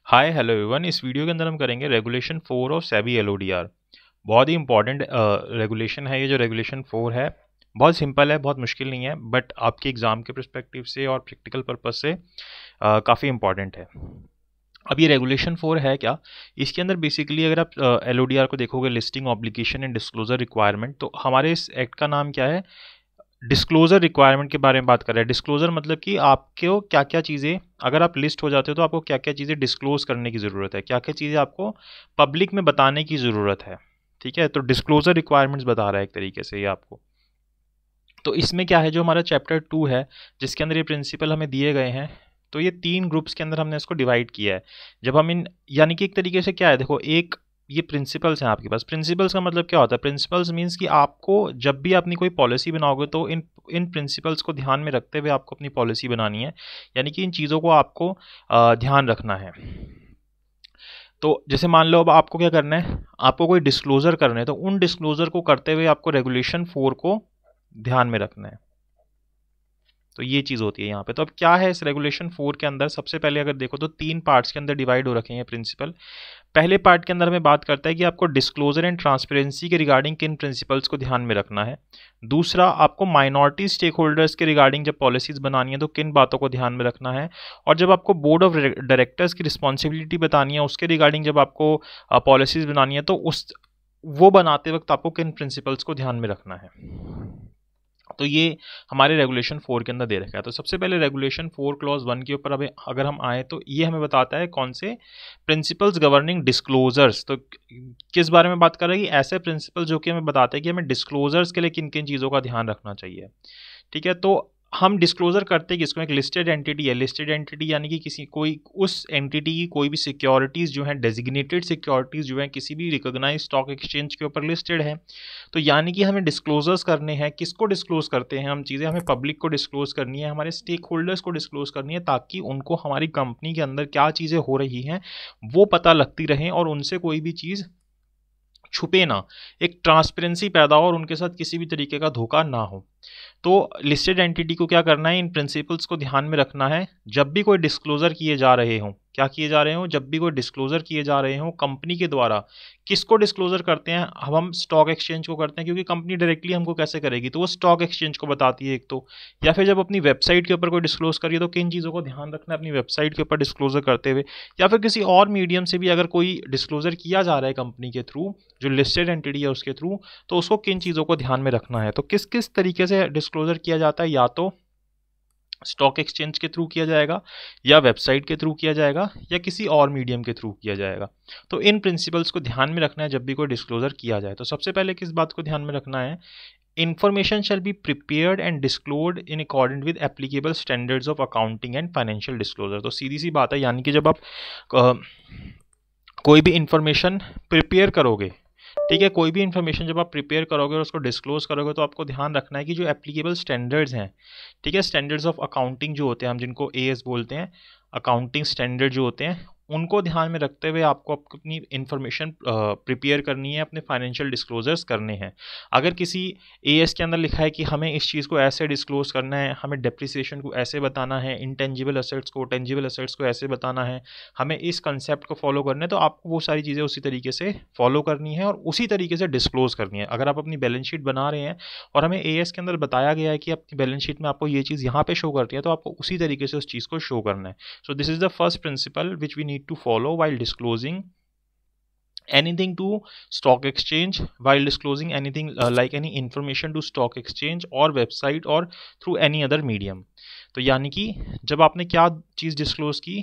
Hi hello everyone. इस video के अंदर हम करेंगे रेगुलेशन 4 ऑफ सेबी एलओडीआर। बहुत ही इंपॉर्टेंट रेगुलेशन है ये। जो रेगुलेशन 4 है बहुत सिंपल है, बहुत मुश्किल नहीं है, बट आपके एग्जाम के पर्सपेक्टिव से और प्रैक्टिकल पर्पस से काफ़ी इंपॉर्टेंट है। अब ये रेगुलेशन 4 है क्या? इसके अंदर बेसिकली अगर आप एलओडीआर को देखोगे, listing obligation and disclosure requirement, तो हमारे इस एक्ट का नाम क्या है? डिस्क्लोजर रिक्वायरमेंट के बारे में बात कर रहे हैं। डिस्क्लोजर मतलब कि आपको क्या क्या चीज़ें, अगर आप लिस्ट हो जाते हो तो आपको क्या क्या चीज़ें डिस्क्लोज करने की ज़रूरत है, क्या क्या चीज़ें आपको पब्लिक में बताने की ज़रूरत है। ठीक है, तो डिस्क्लोजर रिक्वायरमेंट्स बता रहा है एक तरीके से ये आपको। तो इसमें क्या है, जो हमारा चैप्टर 2 है जिसके अंदर ये प्रिंसिपल हमें दिए गए हैं, तो ये 3 ग्रुप्स के अंदर हमने इसको डिवाइड किया है। जब हम इन, यानी कि एक तरीके से क्या है, देखो, एक ये प्रिंसिपल्स हैं आपके पास। प्रिंसिपल्स का मतलब क्या होता है? प्रिंसिपल्स मीन्स कि आपको जब भी अपनी कोई पॉलिसी बनाओगे तो इन इन प्रिंसिपल्स को ध्यान में रखते हुए आपको अपनी पॉलिसी बनानी है, यानी कि इन चीज़ों को आपको ध्यान रखना है। तो जैसे मान लो अब आपको क्या करना है, आपको कोई डिस्क्लोजर करना है, तो उन डिस्क्लोजर को करते हुए आपको रेगुलेशन 4 को ध्यान में रखना है। तो ये चीज़ होती है यहाँ पे। तो अब क्या है इस रेगुलेशन 4 के अंदर? सबसे पहले अगर देखो तो 3 पार्ट्स के अंदर डिवाइड हो रखे हैं प्रिंसिपल। पहले पार्ट के अंदर हमें बात करता है कि आपको डिस्क्लोजर एंड ट्रांसपेरेंसी के रिगार्डिंग किन प्रिंसिपल्स को ध्यान में रखना है। दूसरा, आपको माइनॉरिटी स्टेक होल्डर्स के रिगार्डिंग जब पॉलिसीज बनानी है तो किन बातों को ध्यान में रखना है। और जब आपको बोर्ड ऑफ डायरेक्टर्स की रिस्पॉन्सिबिलिटी बतानी है, उसके रिगार्डिंग जब आपको पॉलिसीज बनानी है, तो उस वो बनाते वक्त आपको किन प्रिंसिपल्स को ध्यान में रखना है। तो ये हमारे रेगुलेशन 4 के अंदर दे रखा है। तो सबसे पहले रेगुलेशन 4 क्लॉज 1 के ऊपर अगर हम आए तो ये हमें बताता है कौन से प्रिंसिपल्स गवर्निंग डिस्क्लोजर्स। तो किस बारे में बात कर रहे हैं कि ऐसे प्रिंसिपल जो कि हमें बताते हैं कि हमें डिस्क्लोजर्स के लिए किन किन चीज़ों का ध्यान रखना चाहिए। ठीक है, तो हम डिस्क्लोजर करते हैं किसको? एक लिस्टेड एंटिटी है। लिस्टेड एंटिटी यानी कि किसी कोई उस एंटिटी की कोई भी सिक्योरिटीज़ जो हैं, डेजिग्नेटेड सिक्योरिटीज़ जो हैं, किसी भी रिकॉग्नाइज्ड स्टॉक एक्सचेंज के ऊपर लिस्टेड है। तो यानी कि हमें डिस्क्लोजर्स करने हैं। किसको डिस्क्लोज करते हैं हम चीज़ें? हमें पब्लिक को डिस्क्लोज करनी है, हमारे स्टेक होल्डर्स को डिस्क्लोज करनी है, ताकि उनको हमारी कंपनी के अंदर क्या चीज़ें हो रही हैं वो पता लगती रहें और उनसे कोई भी चीज़ छुपे ना, एक ट्रांसपेरेंसी पैदा हो और उनके साथ किसी भी तरीके का धोखा ना हो। तो लिस्टेड एंटिटी को क्या करना है? इन प्रिंसिपल्स को ध्यान में रखना है। जब भी कोई डिस्क्लोजर किए जा रहे हों, क्या किए जा रहे हों? जब भी कोई डिस्क्लोजर किए जा रहे हों कंपनी के द्वारा, किसको डिस्क्लोजर करते हैं? हम स्टॉक एक्सचेंज को करते हैं, क्योंकि कंपनी डायरेक्टली हमको कैसे करेगी? तो वो स्टॉक एक्सचेंज को बताती है एक तो। या फिर जब अपनी वेबसाइट के ऊपर कोई डिस्क्लोज करिए तो किन चीज़ों को ध्यान रखना है अपनी वेबसाइट के ऊपर डिस्क्लोजर करते हुए। या फिर किसी और मीडियम से भी अगर कोई डिस्क्लोजर किया जा रहा है कंपनी के थ्रू, जो लिस्टेड एंटिटी है उसके थ्रू, तो उसको किन चीज़ों को ध्यान में रखना है। तो किस किस तरीके से डिस्क्लोजर किया जाता है? या तो स्टॉक एक्सचेंज के थ्रू किया जाएगा, या वेबसाइट के थ्रू किया जाएगा, या किसी और मीडियम के थ्रू किया जाएगा। तो इन प्रिंसिपल्स को ध्यान में रखना है जब भी कोई डिस्क्लोजर किया जाए। तो सबसे पहले किस बात को ध्यान में रखना है? Information shall be prepared and disclosed in accordance with applicable standards of accounting and financial disclosure. तो सीधी सी बात है, यानी कि जब आप अ, कोई भी इंफॉर्मेशन प्रिपेयर करोगे, ठीक है, कोई भी इन्फॉर्मेशन जब आप प्रिपेयर करोगे और उसको डिस्क्लोज करोगे, तो आपको ध्यान रखना है कि जो एप्लीकेबल स्टैंडर्ड्स हैं, ठीक है, स्टैंडर्ड्स ऑफ अकाउंटिंग जो होते हैं, हम जिनको एएस बोलते हैं, अकाउंटिंग स्टैंडर्ड जो होते हैं, उनको ध्यान में रखते हुए आपको अपनी इन्फॉर्मेशन प्रिपेयर करनी है, अपने फाइनेंशियल डिस्क्लोजर्स करने हैं। अगर किसी एएस के अंदर लिखा है कि हमें इस चीज़ को ऐसे डिस्क्लोज करना है, हमें डेप्रिसिएशन को ऐसे बताना है, इंटेंजिबल असेट्स को, टेंजिबल असेट्स को ऐसे बताना है, हमें इस कंसेप्ट को फॉलो करना है, तो आपको वो सारी चीज़ें उसी तरीके से फॉलो करनी है और उसी तरीके से डिस्क्लोज करनी है। अगर आप अपनी बैलेंस शीट बना रहे हैं और हमें एएस के अंदर बताया गया है कि अपनी बैलेंस शीट में आपको ये चीज़ यहाँ पे शो करती है, तो आपको उसी तरीके से उस चीज़ को शो करना है। So this is the first principle which we need to follow while disclosing anything to stock exchange, while disclosing anything like any information to stock exchange or website or through any other medium। तो यानी कि जब आपने क्या चीज़ disclose की,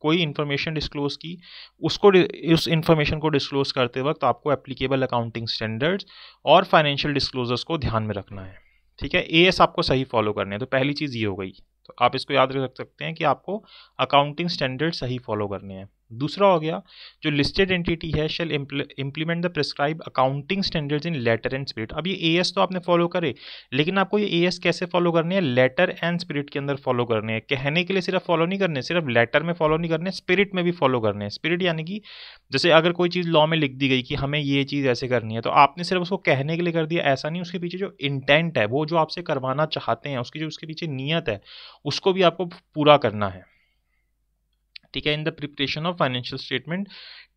कोई information disclose की, उसको उस इन्फॉर्मेशन को डिस्क्लोज करते वक्त आपको एप्लीकेबल अकाउंटिंग स्टैंडर्ड्स और फाइनेंशियल डिस्क्लोजर्स को ध्यान में रखना है। ठीक है, एएस आपको सही फॉलो करने हैं। तो पहली चीज़ ये हो गई, तो आप इसको याद रख सकते हैं कि आपको अकाउंटिंग स्टैंडर्ड सही फॉलो करने हैं। दूसरा हो गया, जो लिस्टेड एंटिटी है shall implement the prescribe accounting standards in letter and spirit. अब ये एएस तो आपने फॉलो करे, लेकिन आपको ये एएस कैसे फॉलो करने हैं? लेटर एंड स्पिरिट के अंदर फॉलो करने हैं। कहने के लिए सिर्फ फॉलो नहीं करने, सिर्फ लेटर में फॉलो नहीं करने, स्पिरिट में भी फॉलो करने हैं। स्पिरिट यानी कि जैसे अगर कोई चीज़ लॉ में लिख दी गई कि हमें ये चीज़ ऐसे करनी है, तो आपने सिर्फ उसको कहने के लिए कर दिया, ऐसा नहीं। उसके पीछे जो इंटेंट है, वो जो आपसे करवाना चाहते हैं, उसकी जो उसके पीछे नीयत है, उसको भी आपको पूरा करना है। ठीक है, in the preparation of financial statement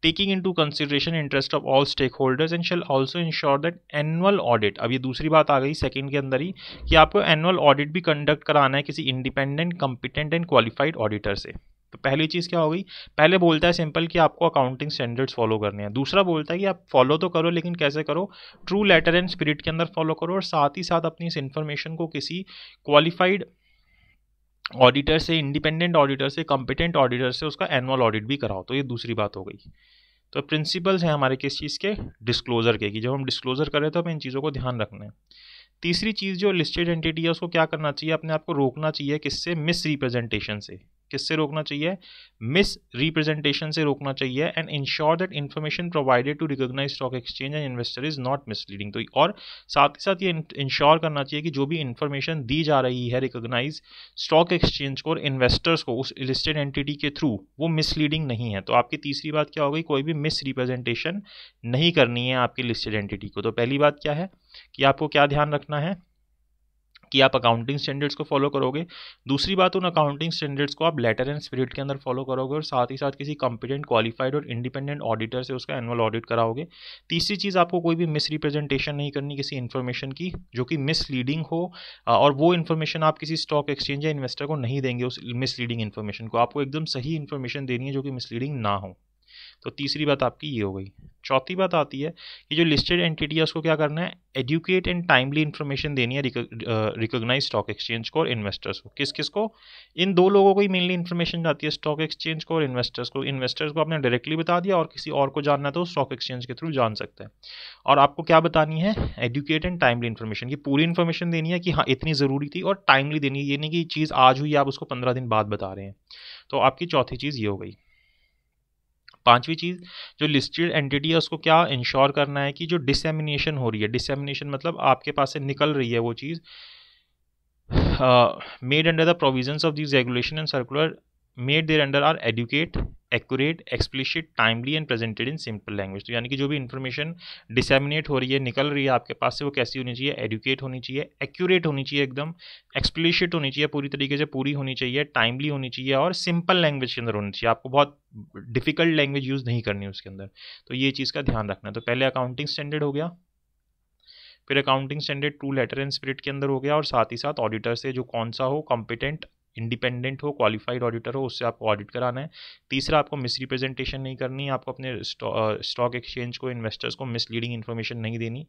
taking into consideration interest of all stake holders and shall also ensure that annual audit, अब ये दूसरी बात आ गई सेकंड के अंदर ही, कि आपको एनुअल ऑडिट भी कंडक्ट कराना है किसी independent, competent and qualified auditor से। तो पहली चीज़ क्या हो गई, पहले बोलता है सिंपल कि आपको अकाउंटिंग स्टैंडर्ड्स फॉलो करने हैं, दूसरा बोलता है कि आप फॉलो तो करो लेकिन कैसे करो, ट्रू लेटर एंड स्पिरिट के अंदर फॉलो करो, और साथ ही साथ अपनी इस इन्फॉर्मेशन को किसी क्वालिफाइड ऑडिटर से, इंडिपेंडेंट ऑडिटर से, कॉम्पिटेंट ऑडिटर से उसका एनुअल ऑडिट भी कराओ। तो ये दूसरी बात हो गई। तो प्रिंसिपल्स हैं हमारे किस चीज़ के, डिस्क्लोजर के, कि जब हम डिस्क्लोजर करें तो हमें इन चीज़ों को ध्यान रखना है। तीसरी चीज़, जो लिस्टेड एंटिटी है उसको क्या करना चाहिए, अपने आप को रोकना चाहिए किससे, मिस रिप्रेजेंटेशन से। किससे रोकना चाहिए, मिस रिप्रेजेंटेशन से रोकना चाहिए, and ensure that information provided to recognize stock exchange and investor is not misleading. तो और साथ ही साथ ये इंश्योर करना चाहिए कि जो भी इन्फॉर्मेशन दी जा रही है रिकॉग्नाइज स्टॉक एक्सचेंज को और इन्वेस्टर्स को उस लिस्टेड एंटिटी के थ्रू, वो मिसलीडिंग नहीं है। तो आपकी तीसरी बात क्या हो गई, कोई भी मिस रिप्रेजेंटेशन नहीं करनी है आपकी लिस्टेड एंटिटी को। तो पहली बात क्या है कि आपको क्या ध्यान रखना है कि आप अकाउंटिंग स्टैंडर्ड्स को फॉलो करोगे। दूसरी बात, उन अकाउंटिंग स्टैंडर्ड्स को आप लेटर एंड स्पिरिट के अंदर फॉलो करोगे, और साथ ही साथ किसी कॉम्पिटेंट, क्वालिफाइड और इंडिपेंडेंट ऑडिटर से उसका एनुअल ऑडिट कराओगे। तीसरी चीज़, आपको कोई भी मिस रिप्रेजेंटेशन नहीं करनी किसी इन्फॉर्मेशन की जो कि मिसलीडिंग हो, और वो इन्फॉर्मेशन आप किसी स्टॉक एक्सचेंज या इन्वेस्टर को नहीं देंगे। उस मिसलीडिंग इन्फॉर्मेशन को आपको एकदम सही इन्फॉर्मेशन देनी है जो कि मिसलीडिंग ना हो। तो तीसरी बात आपकी ये हो गई। चौथी बात आती है कि जो लिस्टेड एंटिटी है उसको क्या करना है, एडुकेट एंड टाइमली इन्फॉर्मेशन देनी है रिकॉग्नाइज स्टॉक एक्सचेंज को और इन्वेस्टर्स को। किस किस को, इन दो लोगों को ही मेनली इन्फॉर्मेशन जाती है, स्टॉक एक्सचेंज को और इन्वेस्टर्स को। इन्वेस्टर्स को आपने डायरेक्टली बता दिया, और किसी और को जानना है तो स्टॉक एक्सचेंज के थ्रू जान सकता है। और आपको क्या बतानी है, एडुकेट एंड टाइमली इन्फॉर्मेशन की पूरी इन्फॉर्मेशन देनी है कि हाँ इतनी ज़रूरी थी, और टाइमली देनी है, ये नहीं कि चीज़ आज हुई आप उसको 15 दिन बाद बता रहे हैं। तो आपकी चौथी चीज़ ये हो गई। पांचवी चीज़, जो लिस्टेड एंटिटी है उसको क्या इंश्योर करना है कि जो डिसेमिनेशन हो रही है, डिसेमिनेशन मतलब आपके पास से निकल रही है वो चीज़, made under the provisions of this regulation and circular made thereunder are adequate, accurate, explicit, timely and presented in simple language. तो यानी कि जो भी इन्फॉर्मेशन डिसेमिनेट हो रही है, निकल रही है आपके पास से, वो कैसी होनी चाहिए, एडुकेट होनी चाहिए, एक्यूरेट होनी चाहिए, एकदम एक्सप्लिसिट होनी चाहिए, पूरी तरीके से पूरी होनी चाहिए, टाइमली होनी चाहिए, और सिंपल लैंग्वेज के अंदर होनी चाहिए। आपको बहुत डिफिकल्ट लैंग्वेज यूज़ नहीं करनी उसके अंदर। तो ये चीज़ का ध्यान रखना है। तो पहले अकाउंटिंग स्टैंडर्ड हो गया, फिर accounting standard true letter and spirit के अंदर हो गया, और साथ ही साथ ऑडिटर से जो कौन सा हो, कॉम्पिटेंट, इंडिपेंडेंट हो, क्वालिफाइड ऑडिटर हो, उससे आपको ऑडिट कराना है। तीसरा, आपको मिस रिप्रेजेंटेशन नहीं करनी है, आपको अपने स्टॉक एक्सचेंज को, इन्वेस्टर्स को मिसलीडिंग इन्फॉर्मेशन नहीं देनी।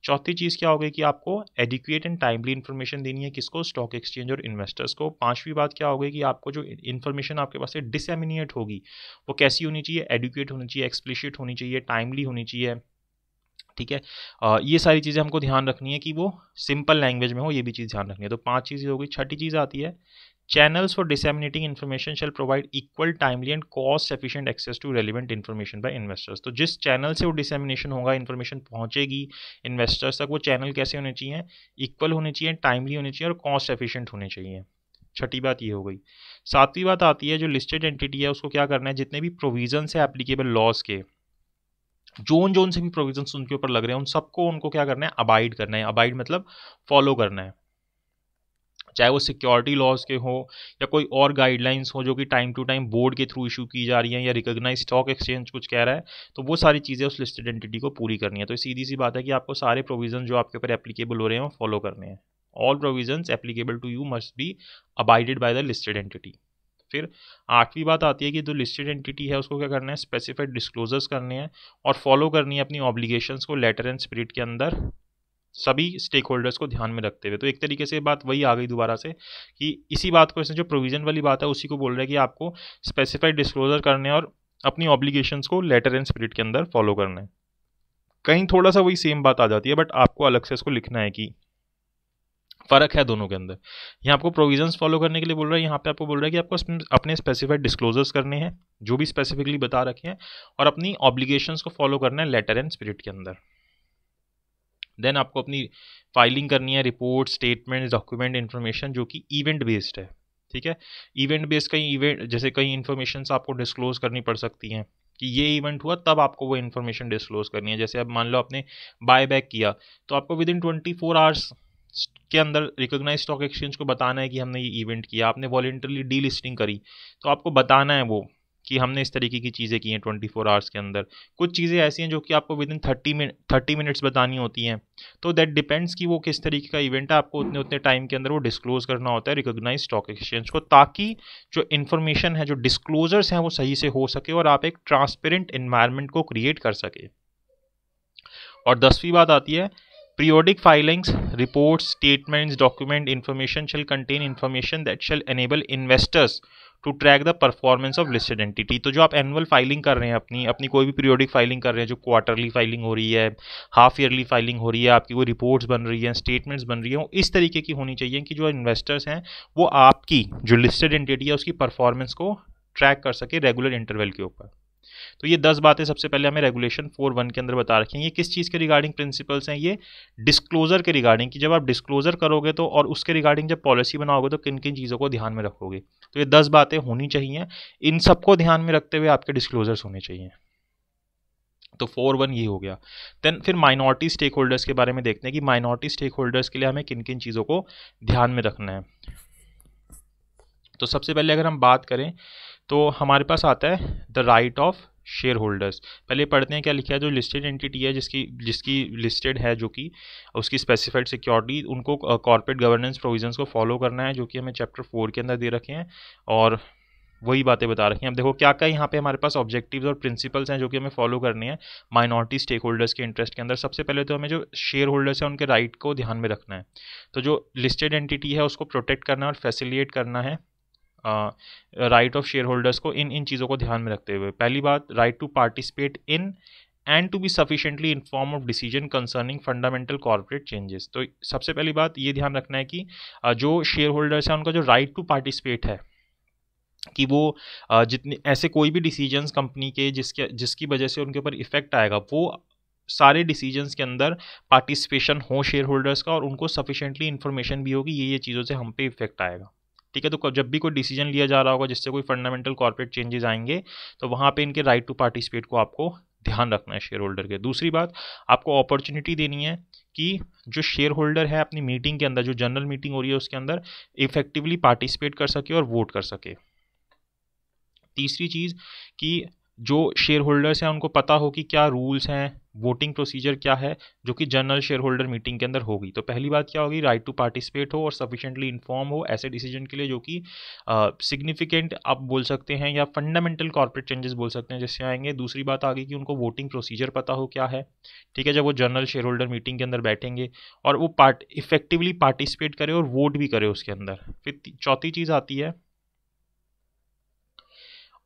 चौथी चीज़ क्या हो गई कि आपको एडिक्वेट एंड टाइमली इन्फॉर्मेशन देनी है, किसको, स्टॉक एक्सचेंज और इन्वेस्टर्स को। पांचवी बात क्या हो गई कि आपको जो इन्फॉर्मेशन आपके पास से डिसेमिनेट होगी वो कैसी होनी चाहिए, एडुकेट होनी चाहिए, एक्सप्लिसिट होनी चाहिए, टाइमली होनी चाहिए। ठीक है, ये सारी चीज़ें हमको ध्यान रखनी है कि वो सिंपल लैंग्वेज में हो, ये भी चीज़ ध्यान रखनी है। तो 5 चीज़ें हो गई। छठी चीज़ आती है, channels for disseminating information shall provide equal, timely and cost efficient access to relevant information by investors. तो जिस चैनल से वो डिसेमिनेशन होगा, इन्फॉर्मेशन पहुंचेगी इन्वेस्टर्स तक, वो चैनल कैसे होने चाहिए, इक्वल होने चाहिए, टाइमली होने चाहिए, और कॉस्ट एफिशिएंट होने चाहिए। छठी बात ये हो गई। सातवीं बात आती है, जो लिस्टेड एंटिटी है उसको क्या करना है, जितने भी प्रोविजन है एप्लीकेबल लॉज के, जोन जोन से भी प्रोविजंस उनके ऊपर लग रहे हैं, उन सबको उनको क्या करना है, अबाइड करना है। अबाइड मतलब फॉलो करना है, चाहे वो सिक्योरिटी लॉज के हो या कोई और गाइडलाइंस हो जो कि टाइम टू टाइम बोर्ड के थ्रू इशू की जा रही हैं, या रिकॉग्नाइज स्टॉक एक्सचेंज कुछ कह रहा है, तो वो सारी चीज़ें उस लिस्टेड एंटिटी को पूरी करनी है। तो सीधी सी बात है कि आपको सारे प्रोविजन जो आपके ऊपर एप्लीकेबल हो रहे हैं वो फॉलो करने हैं। All provisions applicable to you must be abided by the listed entity. फिर आठवीं बात आती है कि जो लिस्टेड एंटिटी है उसको क्या करना है, स्पेसिफाइड डिस्क्लोजर्स करने हैं और फॉलो करनी है अपनी ऑब्लिगेशंस को लेटर एंड स्पिरिट के अंदर, सभी स्टेक होल्डर्स को ध्यान में रखते हुए। तो एक तरीके से बात वही आ गई दोबारा से कि इसी बात को, इसमें जो प्रोविजन वाली बात है उसी को बोल रहे हैं कि आपको स्पेसिफाइड डिस्क्लोजर करने और अपनी ऑब्लिगेशंस को लेटर एंड स्पिरिट के अंदर फॉलो करना है। कहीं थोड़ा सा वही सेम बात आ जाती है, बट आपको अलग से इसको लिखना है कि फर्क है दोनों के अंदर। यहाँ आपको प्रोविजंस फॉलो करने के लिए बोल रहा है, यहाँ पे आपको बोल रहा है कि आपको अपने स्पेसिफाइड डिस्क्लोजर्स करने हैं जो भी स्पेसिफिकली बता रखे हैं, और अपनी ऑब्लिगेशंस को फॉलो करना है लेटर एंड स्पिरिट के अंदर। देन आपको अपनी फाइलिंग करनी है, रिपोर्ट, स्टेटमेंट, डॉक्यूमेंट, इन्फॉर्मेशन जो कि इवेंट बेस्ड है। ठीक है, इवेंट बेस्ड कई इवेंट, जैसे कई इन्फॉर्मेशन आपको डिस्क्लोज करनी पड़ सकती हैं कि ये इवेंट हुआ तब आपको वो इन्फॉर्मेशन डिस्क्लोज करनी है। जैसे अब मान लो आपने बाय बैक किया, तो आपको विद इन 24 आवर्स के अंदर रिकॉग्नाइज स्टॉक एक्सचेंज को बताना है कि हमने ये इवेंट किया। आपने वॉलेंटरली डी लिस्टिंग करी, तो आपको बताना है वो कि हमने इस तरीके की चीज़ें की हैं 24 आवर्स के अंदर। कुछ चीज़ें ऐसी हैं जो कि आपको विद इन 30 मिनट्स बतानी होती हैं। तो दैट डिपेंड्स कि वो किस तरीके का इवेंट है, आपको उतने उतने टाइम के अंदर वो डिस्क्लोज करना होता है रिकॉग्नाइज स्टॉक एक्सचेंज को, ताकि जो इन्फॉर्मेशन है, जो डिस्क्लोजर्स हैं, वो सही से हो सके और आप एक ट्रांसपेरेंट एनवायरनमेंट को क्रिएट कर सके। और 10वीं बात आती है periodic filings, reports, statements, document information shall contain information that shall enable investors to track the performance of listed entity। तो जो आप एनुअल फाइलिंग कर रहे हैं, अपनी कोई भी पीरियोडिक फाइलिंग कर रहे हैं, जो क्वार्टरली फाइलिंग हो रही है, हाफ ईयरली फाइलिंग हो रही है, आपकी कोई रिपोर्ट्स बन रही हैं, स्टेटमेंट्स बन रही हैं, वो इस तरीके की होनी चाहिए कि जो इन्वेस्टर्स हैं वो आपकी जो लिस्टेड एंटिटी है उसकी परफॉर्मेंस को ट्रैक कर सके रेगुलर इंटरवल के ऊपर। तो ये 10 बातें सबसे पहले हमें रेगुलेशन 4.1 के अंदर बता रखी हैं। ये किस चीज़ के रिगार्डिंग प्रिंसिपल्स हैं? ये डिस्क्लोजर के रिगार्डिंग, कि जब आप डिस्क्लोजर करोगे तो और उसके रिगार्डिंग जब पॉलिसी बनाओगे तो किन किन चीज़ों को ध्यान में रखोगे। तो ये 10 बातें होनी चाहिए, इन सबको ध्यान में रखते हुए आपके डिस्क्लोजर्स होने चाहिए। तो 4.1 ये हो गया। देन फिर माइनॉरिटी स्टेक होल्डर्स के बारे में देखते हैं कि माइनॉरिटी स्टेक होल्डर्स के लिए हमें किन किन चीज़ों को ध्यान में रखना है। तो सबसे पहले अगर हम बात करें तो हमारे पास आता है the right of share holders. पहले पढ़ते हैं क्या लिखा है। जो लिस्टेड एंटिटी है, जिसकी लिस्टेड है, जो कि उसकी स्पेसिफाइड सिक्योरिटी, उनको कॉर्पोरेट गवर्नेंस प्रोविजंस को फॉलो करना है, जो कि हमें चैप्टर 4 के अंदर दे रखे हैं और वही बातें बता रखी हैं। अब देखो क्या क्या यहाँ पे हमारे पास ऑब्जेक्टिव्स और प्रिंसिपल्स हैं जो कि हमें फॉलो करने हैं माइनॉरिटी स्टेक होल्डर्स के इंटरेस्ट के अंदर। सबसे पहले तो हमें जो शेयर होल्डर्स हैं उनके राइट को ध्यान में रखना है। तो जो लिस्टेड एंटिटी है उसको प्रोटेक्ट करना है और फैसिलिटेट करना है राइट ऑफ शेयर होल्डर्स को इन चीज़ों को ध्यान में रखते हुए। पहली बात, right to participate in and to be sufficiently inform of decision concerning fundamental corporate changes. तो सबसे पहली बात ये ध्यान रखना है कि जो शेयर होल्डर्स हैं उनका जो राइट टू पार्टिसिपेट है, कि वो जितने ऐसे कोई भी डिसीजंस कंपनी के जिसकी वजह से उनके ऊपर इफेक्ट आएगा, वो सारे डिसीजंस के अंदर पार्टिसिपेशन हो शेयर होल्डर्स का और उनको सफिशिएंटली इन्फॉर्मेशन भी होगी ये चीज़ों से हम पे इफेक्ट आएगा। ठीक है, तो जब भी कोई डिसीजन लिया जा रहा होगा जिससे कोई फंडामेंटल कॉर्पोरेट चेंजेस आएंगे तो वहाँ पे इनके राइट टू पार्टिसिपेट को आपको ध्यान रखना है शेयर होल्डर के। दूसरी बात, आपको अपॉर्चुनिटी देनी है कि जो शेयर होल्डर है अपनी मीटिंग के अंदर, जो जनरल मीटिंग हो रही है उसके अंदर इफेक्टिवली पार्टिसिपेट कर सके और वोट कर सके। तीसरी चीज़ कि जो शेयर होल्डर्स हैं उनको पता हो कि क्या रूल्स हैं, वोटिंग प्रोसीजर क्या है, जो कि जनरल शेयर होल्डर मीटिंग के अंदर होगी। तो पहली बात क्या होगी, राइट टू पार्टिसिपेट हो और सफिशिएंटली इन्फॉर्म हो ऐसे डिसीजन के लिए जो कि सिग्निफिकेंट आप बोल सकते हैं या फंडामेंटल कॉर्पोरेट चेंजेस बोल सकते हैं जिससे आएंगे। दूसरी बात आ गई कि उनको वोटिंग प्रोसीजर पता हो क्या है। ठीक है, जब वो जनरल शेयर होल्डर मीटिंग के अंदर बैठेंगे और वो इफेक्टिवली पार्टिसिपेट करे और वोट भी करे उसके अंदर। फिर चौथी चीज़ आती है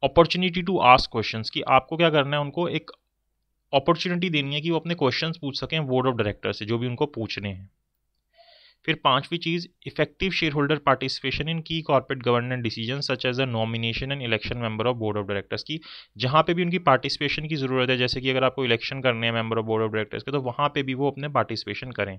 अपॉर्चुनिटी टू आस्क क्वेश्चंस, कि आपको क्या करना है, उनको एक अपॉर्चुनिटी देनी है कि वो अपने क्वेश्चंस पूछ सकें बोर्ड ऑफ डायरेक्टर से जो भी उनको पूछने हैं। फिर पांचवी चीज़, effective shareholder participation in key corporate governance decision such as the nomination and election member of board of directors, की जहाँ पे भी उनकी पार्टिसिपेशन की ज़रूरत है, जैसे कि अगर आपको इलेक्शन करने हैं member of board of directors के, तो वहाँ पे भी वो अपने पार्टिसिपेशन करें।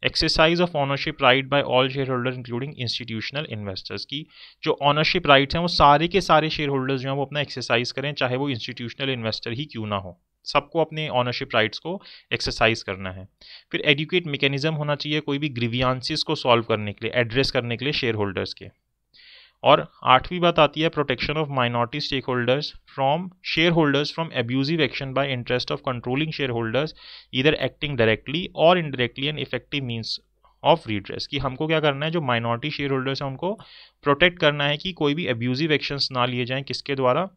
Exercise of ownership right by all share holder including institutional investors, की जो ऑनरशिप राइट्स हैं वो सारे के सारे शेयर होल्डर्स जो हैं वो अपना एक्सरसाइज करें, चाहे वो इंस्टीट्यूशनल इन्वेस्टर ही क्यों ना हो, सबको अपने ऑनरशिप राइट्स को एक्सरसाइज करना है। फिर एडुकेट मैकेनिज्म होना चाहिए कोई भी ग्रीवियांसेस को सॉल्व करने के लिए, एड्रेस करने के लिए शेयर होल्डर्स के। और आठवीं बात आती है protection of minority stakeholder from shareholder from abusive action by interest of controlling shareholder either acting directly और indirectly an effective means of redress, कि हमको क्या करना है, जो माइनॉरिटी शेयर होल्डर्स हैं उनको प्रोटेक्ट करना है कि कोई भी एब्यूजिव एक्शंस ना लिए जाएं, किसके द्वारा,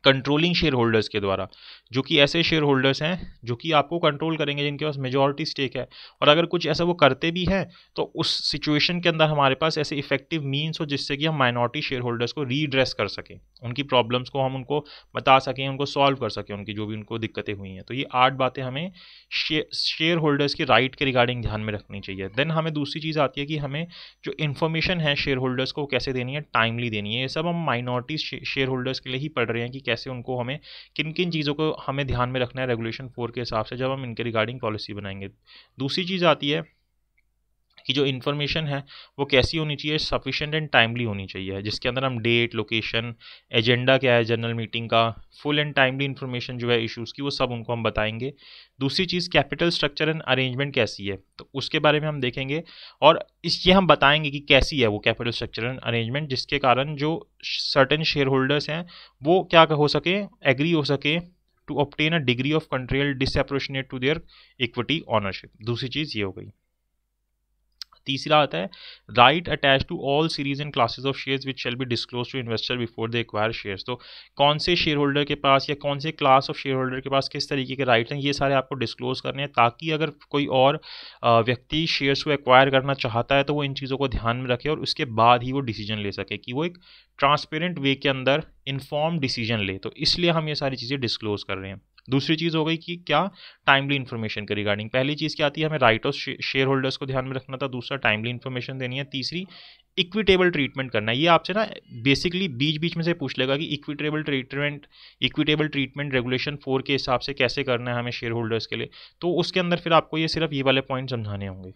कंट्रोलिंग शेयर होल्डर्स के द्वारा, जो कि ऐसे शेयर होल्डर्स हैं जो कि आपको कंट्रोल करेंगे, जिनके पास मेजॉरिटी स्टेक है। और अगर कुछ ऐसा वो करते भी हैं तो उस सिचुएशन के अंदर हमारे पास ऐसे इफेक्टिव मीन्स हो जिससे कि हम माइनॉरिटी शेयर होल्डर्स को रीड्रेस कर सकें, उनकी प्रॉब्लम्स को हम उनको बता सकें, उनको सॉल्व कर सकें, उनकी जो भी उनको दिक्कतें हुई हैं। तो ये 8 बातें हमें शेयर होल्डर्स के राइट के रिगार्डिंग ध्यान में रखनी चाहिए। देन हमें दूसरी चीज़ आती है कि हमें जो इन्फॉर्मेशन है शेयर होल्डर्स को कैसे देनी है, टाइमली देनी है। ये सब हम माइनॉरिटी शेयर होल्डर्स के लिए ही पढ़ रहे हैं कि कैसे उनको हमें किन किन चीज़ों को हमें ध्यान में रखना है रेगुलेशन 4 के हिसाब से जब हम इनके रिगार्डिंग पॉलिसी बनाएंगे। दूसरी चीज़ आती है कि जो इन्फॉर्मेशन है वो कैसी होनी चाहिए, सफिशिएंट एंड टाइमली होनी चाहिए, जिसके अंदर हम डेट, लोकेशन, एजेंडा क्या है जनरल मीटिंग का, फुल एंड टाइमली इन्फॉर्मेशन जो है इश्यूज़ की, वो सब उनको हम बताएंगे। दूसरी चीज़ कैपिटल स्ट्रक्चर एंड अरेंजमेंट कैसी है, तो उसके बारे में हम देखेंगे, और ये हम बताएंगे कि कैसी है वो कैपिटल स्ट्रक्चर एंड अरेंजमेंट, जिसके कारण जो सर्टेन शेयर होल्डर्स हैं वो क्या हो सके, एग्री हो सके to obtain a degree of control disproportionate to their equity ownership. दूसरी चीज़ ये हो गई। तीसरा आता है right attach to all series and classes of shares which shall be disclose to investor before they acquire shares. तो कौन से शेयर होल्डर के पास या कौन से क्लास ऑफ शेयर होल्डर के पास किस तरीके के राइट हैं, ये सारे आपको डिस्क्लोज करने हैं, ताकि अगर कोई और व्यक्ति शेयर्स को एक्वायर करना चाहता है तो वो इन चीज़ों को ध्यान में रखे और उसके बाद ही वो डिसीजन ले सके, कि वो एक ट्रांसपेरेंट वे के अंदर इन्फॉर्म डिसीजन ले। तो इसलिए हम ये सारी चीज़ें डिस्क्लोज कर रहे हैं। दूसरी चीज़ हो गई कि क्या, टाइमली इन्फॉर्मेशन के रिगार्डिंग। पहली चीज़ क्या आती है, हमें राइट ऑफ शेयर होल्डर्स को ध्यान में रखना था। दूसरा, टाइमली इन्फॉर्मेशन देनी है। तीसरी, इक्विटेबल ट्रीटमेंट करना है। ये आपसे ना बेसिकली बीच बीच में से पूछ लेगा कि इक्विटेबल ट्रीटमेंट रेगुलेशन 4 के हिसाब से कैसे करना है हमें शेयर होल्डर्स के लिए, तो उसके अंदर फिर आपको ये सिर्फ ये वाले पॉइंट समझाने होंगे।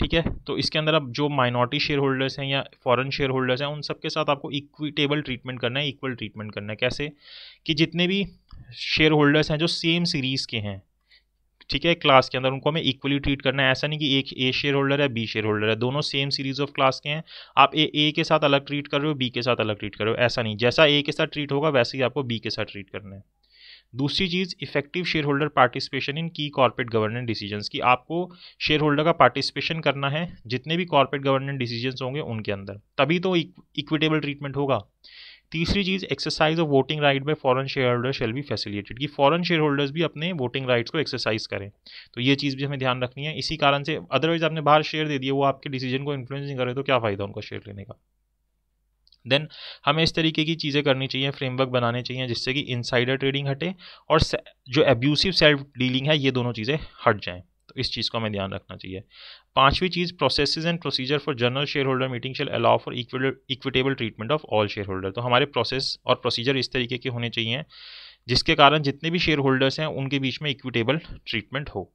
ठीक है, तो इसके अंदर अब जो माइनॉरिटी शेयर होल्डर्स हैं या फॉरेन शेयर होल्डर्स हैं, उन सब के साथ आपको इक्विटेबल ट्रीटमेंट करना है, इक्वल ट्रीटमेंट करना है। कैसे, कि जितने भी शेयर होल्डर्स हैं जो सेम सीरीज़ के हैं, ठीक है, क्लास के अंदर, उनको हमें इक्वली ट्रीट करना है। ऐसा नहीं कि एक ए शेयर होल्डर है, बी शेयर होल्डर है, दोनों सेम सीरीज ऑफ क्लास के हैं, आप ए के साथ अलग ट्रीट कर रहे हो, बी के साथ अलग ट्रीट कर रहे हो, ऐसा नहीं। जैसा ए के साथ ट्रीट होगा वैसे ही आपको बी के साथ ट्रीट करना है। दूसरी चीज़, effective shareholder participation in key corporate governance decisions, की आपको शेयर होल्डर का पार्टिसिपेशन करना है जितने भी कॉर्पोरेट गवर्नेंस डिसीजंस होंगे उनके अंदर, तभी तो इक्विटेबल ट्रीटमेंट होगा। तीसरी चीज़, exercise of voting right by foreign shareholder shall be facilitated, कि फॉरेन शेयर होल्डर्स भी अपने वोटिंग राइट्स को एक्सरसाइज करें। तो ये चीज़ भी हमें ध्यान रखनी है। इसी कारण से अदरवाइज आपने बाहर शेयर दे दिए, वो आपके डिसीजन को इन्फ्लुएंस नहीं करे तो क्या फ़ायदा उनका शेयर लेने का। देन हमें इस तरीके की चीज़ें करनी चाहिए, फ्रेमवर्क बनाने चाहिए, जिससे कि इनसाइडर ट्रेडिंग हटे और जो एब्यूसिव सेल्फ डीलिंग है, ये दोनों चीज़ें हट जाएं। तो इस चीज़ को हमें ध्यान रखना चाहिए। पांचवी चीज़, processes and procedure for general shareholder meeting shall allow for equitable treatment of all share holder. तो हमारे प्रोसेस और प्रोसीजर इस तरीके के होने चाहिए जिसके कारण जितने भी शेयर होल्डर्स हैं उनके बीच में इक्विटेबल ट्रीटमेंट हो।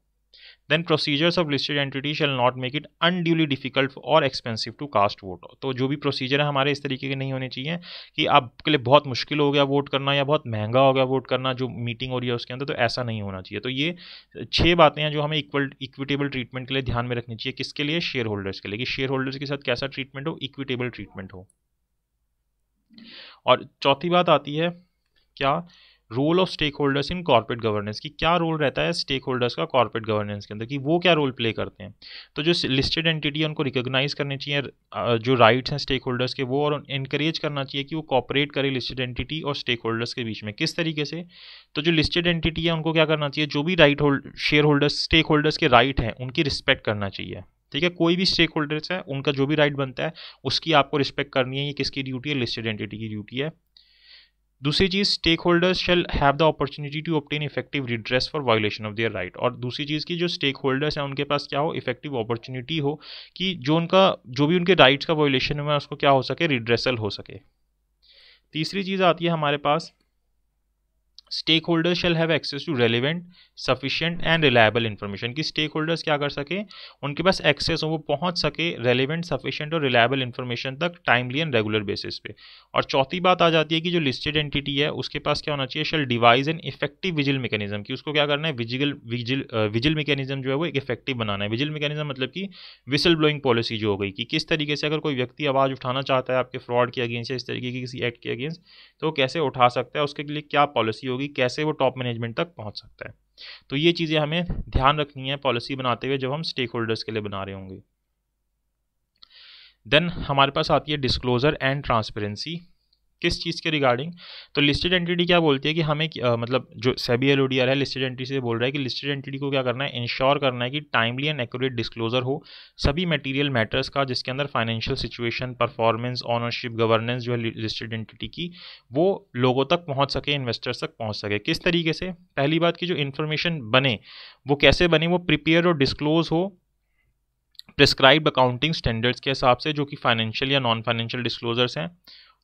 Then procedures of listed entity shall not make it unduly difficult और एक्सपेंसिव टू कास्ट वोट। तो जो भी प्रोसीजर है हमारे इस तरीके के नहीं होने चाहिए कि आपके लिए बहुत मुश्किल हो गया वोट करना या बहुत महंगा हो गया वोट करना जो मीटिंग हो रही है उसके अंदर, तो ऐसा नहीं होना चाहिए। तो ये 6 बातें हैं जो हमें इक्विटेबल ट्रीटमेंट के लिए ध्यान में रखनी चाहिए। किसके लिए? शेयर होल्डर्स के लिए, कि शेयर होल्डर्स के साथ कैसा ट्रीटमेंट हो, इक्विटेबल ट्रीटमेंट हो। और चौथी बात आती है क्या, role of stake holders in corporate governance, की क्या रोल रहता है स्टेक होल्डर्स का कॉर्पोरेट गवर्नेंस के अंदर, कि वो क्या रोल प्ले करते हैं। तो जो लिस्टेड एंटिटी है उनको रिकॉग्नाइज करने चाहिए जो राइट्स हैं स्टेक होल्डर्स के वो, और इनकरेज करना चाहिए कि वो कॉपरेट करे लिस्टेड एंटिटी और स्टेक होल्डर्स के बीच में। किस तरीके से? तो जो लिस्टेड एंटिटी है उनको क्या करना चाहिए, जो भी शेयर होल्डर्स स्टेक होल्डर्स के राइट हैं उनकी रिस्पेक्ट करना चाहिए। ठीक है, कोई भी स्टेक होल्डर्स है उनका जो भी राइट बनता है उसकी आपको रिस्पेक्ट करनी है। ये किसकी ड्यूटी है? लिस्टेड एंटिटी की ड्यूटी है। दूसरी चीज़, stakeholders shall have the opportunity to obtain effective redress for violation of their right. और दूसरी चीज़ की जो स्टेक होल्डर्स हैं उनके पास क्या हो, इफेक्टिव अपॉर्चुनिटी हो कि जो भी उनके राइट्स का वायोलेशन हुआ उसको क्या हो सके, रिड्रेसल हो सके। तीसरी चीज़ आती है हमारे पास, stakeholders shall have access to relevant, sufficient and reliable information, की स्टेक होल्डर्स क्या कर सके, उनके पास एक्सेस हो, वो पहुंच सके रेलिवेंट, सफिशिएंट और रिलायबल इन्फॉर्मेशन तक टाइमली एंड रेगुलर बेसिस पे। और चौथी बात आ जाती है कि जो लिस्टेड एंटिटी है उसके पास क्या होना चाहिए, shall devise an effective vigil mechanism, की उसको क्या करना है, विजिल मैकेनिज्म जो है वो एक इफेक्टिव बनाना है। विजिल मैकेनिज्म मतलब कि विसल ब्लोइंग पॉलिसी जो हो गई, कि किस तरीके से अगर कोई व्यक्ति आवाज़ उठाना चाहता है आपके फ्रॉड के अगेंस्ट या इस तरीके की किसी एक्ट के अगेंस्ट, तो वो कैसे उठा सकता है, उसके लिए क्या पॉलिसी होगी, कैसे वो टॉप मैनेजमेंट तक पहुंच सकता है। तो ये चीज़ें हमें ध्यान रखनी है पॉलिसी बनाते हुए जब हम स्टेक होल्डर्स के लिए बना रहे होंगे। देन हमारे पास आती है डिस्क्लोजर एंड ट्रांसपेरेंसी। किस चीज़ के रिगार्डिंग? तो लिस्टेड एंटिटी क्या बोलती है कि हमें मतलब जो सेबी एलओडीआर है लिस्टेड एंटिटी से बोल रहा है कि लिस्टेड एंटिटी को क्या करना है, इंश्योर करना है कि टाइमली एंड एक्यूरेट डिस्क्लोजर हो सभी मटेरियल मैटर्स का, जिसके अंदर financial situation, performance, ownership, governance जो है लिस्टेड एंटिटी की, वो लोगों तक पहुंच सके, इन्वेस्टर्स तक पहुंच सके। किस तरीके से? पहली बात की जो इन्फॉर्मेशन बने वो कैसे बने, वो प्रिपेयर और डिस्क्लोज हो प्रिस्क्राइब्ड अकाउंटिंग स्टैंडर्ड्स के हिसाब से, जो कि फाइनेंशियल या नॉन फाइनेंशियल डिस्क्लोजर्स हैं,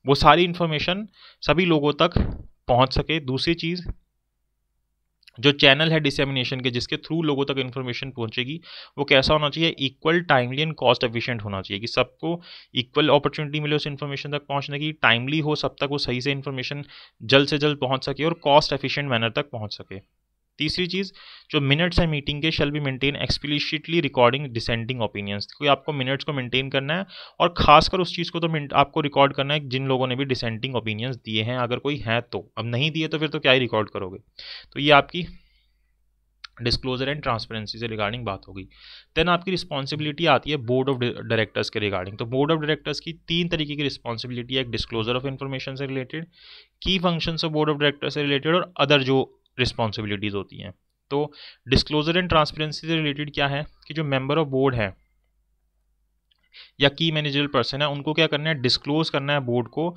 वो सारी इन्फॉर्मेशन सभी लोगों तक पहुंच सके। दूसरी चीज़, जो चैनल है डिसेमिनेशन के जिसके थ्रू लोगों तक इन्फॉर्मेशन पहुंचेगी वो कैसा होना चाहिए, equal, timely and cost efficient होना चाहिए, कि सबको इक्वल अपॉर्चुनिटी मिले उस इन्फॉर्मेशन तक पहुंचने की, टाइमली हो, सब तक वो सही से इन्फॉर्मेशन जल्द से जल्द पहुंच सके और कॉस्ट एफिशिएंट मैनर तक पहुंच सके। तीसरी चीज़, जो मिनट्स है मीटिंग के shall be maintain explicitly recording descending opinions, कोई आपको मिनट्स को मेंटेन करना है और खासकर उस चीज़ को तो आपको रिकॉर्ड करना है जिन लोगों ने भी डिसेंडिंग ओपिनियंस दिए हैं, अगर कोई है तो। अब नहीं दिए तो फिर तो क्या ही रिकॉर्ड करोगे। तो ये आपकी डिस्क्लोजर एंड ट्रांसपेरेंसी से रिगार्डिंग बात होगी। देन आपकी रिस्पॉन्सिबिलिटी आती है बोर्ड ऑफ डायरेक्टर्स के रिगार्डिंग। तो बोर्ड ऑफ डायरेक्टर्स की 3 तरीके की रिस्पॉन्सिबिलिटी है, एक डिस्क्लोजर ऑफ इन्फॉर्मेशन से रिलेटेड, की functions of board of directors से रिलेटेड और अदर जो रिस्पॉन्सिबिलिटीज़ होती हैं। तो डिस्क्लोजर एंड ट्रांसपेरेंसी से रिलेटेड क्या है कि जो मेंबर ऑफ बोर्ड है या की मैनेजरल पर्सन है उनको क्या करना है, डिस्क्लोज करना है बोर्ड को,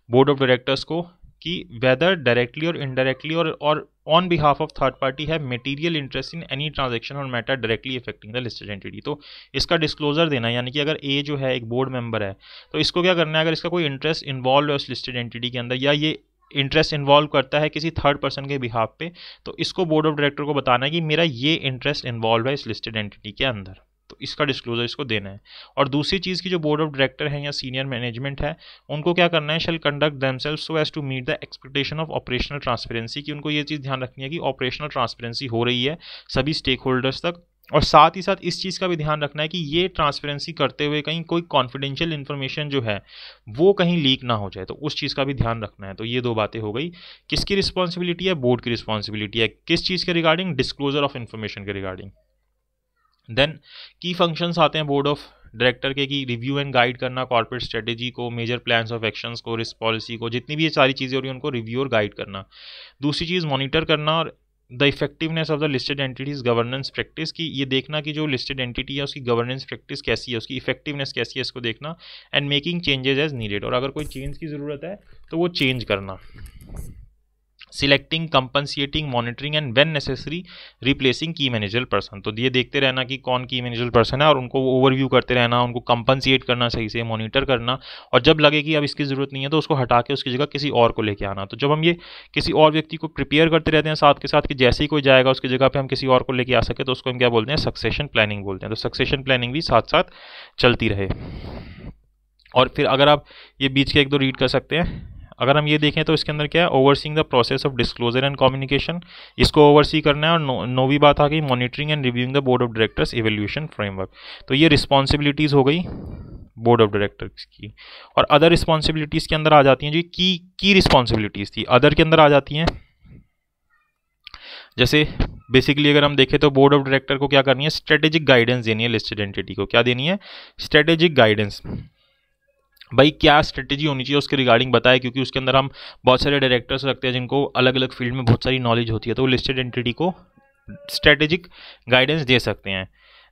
बोर्ड ऑफ डायरेक्टर्स को, कि वेदर डायरेक्टली और इनडायरेक्टली और on behalf of third party है material interest in any transaction और matter directly affecting the listed entity. तो इसका डिस्क्लोजर देना है, यानी कि अगर ए जो है एक बोर्ड मेंबर है तो इसको क्या करना है, अगर इसका कोई इंटरेस्ट इन्वॉल्व है उस लिस्टेड एंटिटी के अंदर या ये इंटरेस्ट इन्वॉल्व करता है किसी थर्ड पर्सन के बिहाफ पे, तो इसको बोर्ड ऑफ डायरेक्टर को बताना है कि मेरा ये इंटरेस्ट इन्वॉल्व है इस लिस्टेड एंटिटी के अंदर, तो इसका डिस्क्लोजर इसको देना है। और दूसरी चीज़ की जो बोर्ड ऑफ डायरेक्टर है या सीनियर मैनेजमेंट है उनको क्या करना है, shall conduct themselves so as to meet the expectation of operational transparency, कि उनको ये चीज़ ध्यान रखनी है कि ऑपरेशनल ट्रांसपेरेंसी हो रही है सभी स्टेक होल्डर्स तक, और साथ ही साथ इस चीज़ का भी ध्यान रखना है कि ये ट्रांसपेरेंसी करते हुए कहीं कोई कॉन्फिडेंशियल इन्फॉर्मेशन जो है वो कहीं लीक ना हो जाए, तो उस चीज़ का भी ध्यान रखना है। तो ये 2 बातें हो गई। किसकी रिस्पॉन्सिबिलिटी है, बोर्ड की रिस्पॉन्सिबिलिटी है, किस चीज़ के रिगार्डिंग, डिस्क्लोजर ऑफ इन्फॉर्मेशन के रिगार्डिंग। देन की फंक्शंस आते हैं बोर्ड ऑफ डायरेक्टर के, कि रिव्यू एंड गाइड करना कॉर्पोरेट स्ट्रेटेजी को, मेजर प्लान्स ऑफ एक्शंस को, रिस्क पॉलिसी को, जितनी भी ये सारी चीज़ें हो रही हैं उनको रिव्यू और गाइड करना। दूसरी चीज़ मॉनिटर करना और the effectiveness of the listed entities governance practice, की ये देखना कि जो लिस्टेड एंटिटी है उसकी गवर्नेंस प्रैक्टिस कैसी है, उसकी इफेक्टिवनेस कैसी है, इसको देखना। And making changes as needed, और अगर कोई चेंज की ज़रूरत है तो वो चेंज करना। Selecting, compensating, monitoring and when necessary replacing की मैनेजरल पर्सन, तो ये देखते रहना कि कौन की मैनेजरल पर्सन है और उनको ओवरव्यू करते रहना, उनको कंपनसेट करना, सही से मॉनिटर करना, और जब लगे कि अब इसकी ज़रूरत नहीं है तो उसको हटा के उसकी जगह किसी और को लेके आना। तो जब हम ये किसी और व्यक्ति को प्रिपेयर करते रहते हैं साथ के साथ कि जैसे ही कोई जाएगा उसकी जगह पे हम किसी और को लेके आ सके, तो उसको हम क्या बोलते हैं, सक्सेशन प्लानिंग बोलते हैं। तो सक्सेशन प्लानिंग भी साथ साथ चलती रहे। और फिर अगर आप ये बीच के 1-2 रीड कर सकते हैं, अगर हम ये देखें तो इसके अंदर क्या है, overseeing the process of disclosure and communication, इसको ओवरसी करना है। और नौवीं बात आ गई monitoring and reviewing the board of directors evaluation framework. तो ये रिस्पॉन्सिबिलिटीज़ हो गई बोर्ड ऑफ डायरेक्टर्स की। और अदर रिस्पॉन्सिबिलिटीज़ के अंदर आ जाती हैं जो की रिस्पॉन्सिबिलिटीज़ थी, अदर के अंदर आ जाती हैं। जैसे बेसिकली अगर हम देखें तो बोर्ड ऑफ डायरेक्टर को क्या करनी है, स्ट्रेटेजिक गाइडेंस देनी है लिस्टेड एंटिटी को। क्या देनी है, स्ट्रेटेजिक गाइडेंस। भाई क्या स्ट्रेटेजी होनी चाहिए उसके रिगार्डिंग बताए, क्योंकि उसके अंदर हम बहुत सारे डायरेक्टर्स रखते हैं जिनको अलग अलग फील्ड में बहुत सारी नॉलेज होती है, तो वो लिस्टेड एंटिटी को स्ट्रेटेजिक गाइडेंस दे सकते हैं।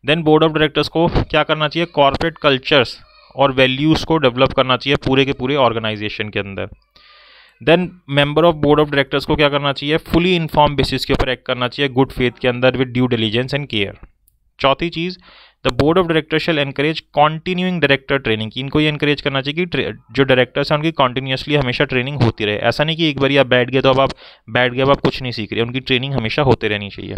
देन बोर्ड ऑफ डायरेक्टर्स को क्या करना चाहिए, कॉर्पोरेट कल्चर्स और वैल्यूज़ को डेवलप करना चाहिए पूरे के पूरे ऑर्गेनाइजेशन के अंदर। Then member of board of directors को क्या करना चाहिए, फुली इन्फॉर्म बेसिस के ऊपर एक्ट करना चाहिए गुड फेथ के अंदर with due diligence and care. चौथी चीज़, the board of director shall encourage continuing director training, की इनको ये एनकरेज करना चाहिए कि जो डायरेक्टर्स हैं उनकी कॉन्टिन्यूसली हमेशा ट्रेनिंग होती रहे। ऐसा नहीं कि एक बार आप बैठ गए तो अब आप बैठ गए, अब आप कुछ नहीं सीख रहे, उनकी ट्रेनिंग हमेशा होते रहनी चाहिए।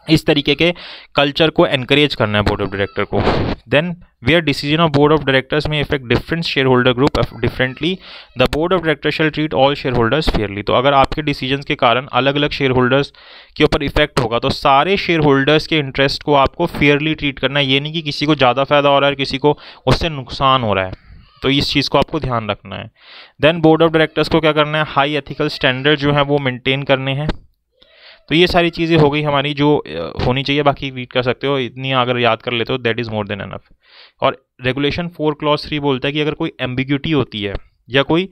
इस तरीके के कल्चर को एनकरेज करना है बोर्ड ऑफ डायरेक्टर को। Then where decision of board of directors में affect different shareholder group differently, the board of director shall treat all shareholders fairly. तो अगर आपके डिसीजंस के कारण अलग अलग शेयर होल्डर्स के ऊपर इफेक्ट होगा तो सारे शेयर होल्डर्स के इंटरेस्ट को आपको फेयरली ट्रीट करना है। ये नहीं कि किसी को ज़्यादा फायदा हो रहा है, किसी को उससे नुकसान हो रहा है, तो इस चीज़ को आपको ध्यान रखना है। देन बोर्ड ऑफ डायरेक्टर्स को क्या करना है, हाई एथिकल स्टैंडर्ड जो है वो मेंटेन करने हैं। तो ये सारी चीज़ें हो गई हमारी जो होनी चाहिए, बाकी रीड कर सकते हो, इतनी अगर याद कर लेते हो that is more than enough. और रेगुलेशन 4 क्लॉज 3 बोलता है कि अगर कोई एम्बिग्यूटी होती है या कोई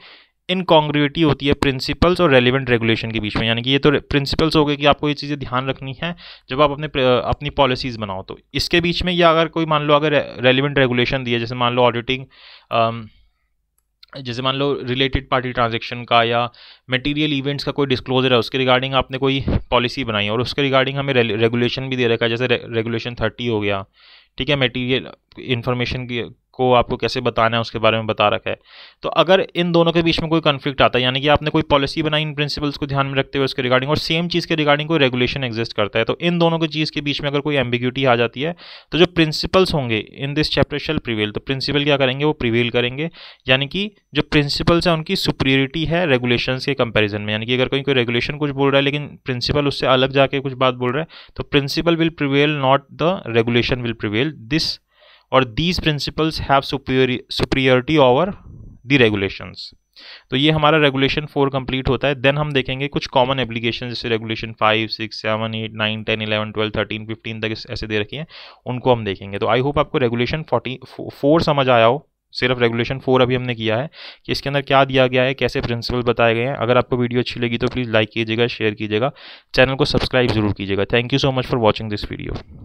इनकॉन्ग्रुइटी होती है प्रिंसिपल्स और रेलिवेंट रेगुलेशन के बीच में, यानी कि ये तो प्रिंसिपल्स हो गए कि आपको ये चीज़ें ध्यान रखनी है जब आप अपनी पॉलिसीज़ बनाओ, तो इसके बीच में या अगर कोई मान लो अगर रेलिवेंट रेगुलेशन दिया, जैसे मान लो ऑडिटिंग, जैसे मान लो रिलेटेड पार्टी ट्रांजैक्शन का या मटेरियल इवेंट्स का कोई डिस्क्लोजर है, उसके रिगार्डिंग आपने कोई पॉलिसी बनाई और उसके रिगार्डिंग हमें रेगुलेशन भी दे रखा है, जैसे रेगुलेशन 30 हो गया, ठीक है, मटेरियल इन्फॉर्मेशन की को आपको कैसे बताना है उसके बारे में बता रखा है। तो अगर इन दोनों के बीच में कोई कन्फ्लिक्ट आता है, यानी कि आपने कोई पॉलिसी बनाई इन प्रिंसिपल्स को ध्यान में रखते हुए उसके रिगार्डिंग, और सेम चीज़ के रिगार्डिंग कोई रेगुलेशन एग्जिस्ट करता है, तो इन दोनों की चीज़ के बीच में अगर कोई एम्बिग्यूटी आ जाती है तो जो प्रिंसिपल्स होंगे in this chapter shall prevail, तो प्रिंसिपल क्या करेंगे, वो प्रिवेल करेंगे। यानी कि जो प्रिंसिपल्स हैं उनकी सुपीरियरिटी है रेगुलेशंस के कंपैरिजन में, यानी कि अगर कोई रेगुलेशन कुछ बोल रहा है लेकिन प्रिंसिपल उससे अलग जाके कुछ बात बोल रहा है, तो principle will prevail, not the regulation will prevail. This और these principles have superiority over the regulations. तो ये हमारा रेगुलेशन 4 कंप्लीट होता है। देन हम देखेंगे कुछ कॉमन एप्लीकेशन, जैसे रेगुलेशन 5, 6, 7, 8, 9, 10, 11, 12, 13, 15 तक ऐसे दे रखी हैं, उनको हम देखेंगे। तो आई होप आपको रेगुलेशन 4 समझ आया हो। सिर्फ रेगुलेशन 4 अभी हमने किया है कि इसके अंदर क्या दिया गया है, कैसे प्रिंसिपल बताए गए हैं। अगर आपको वीडियो अच्छी लगी तो प्लीज़ लाइक कीजिएगा, शेयर कीजिएगा, चैनल को सब्सक्राइब जरूर कीजिएगा। Thank you so much for watching this video.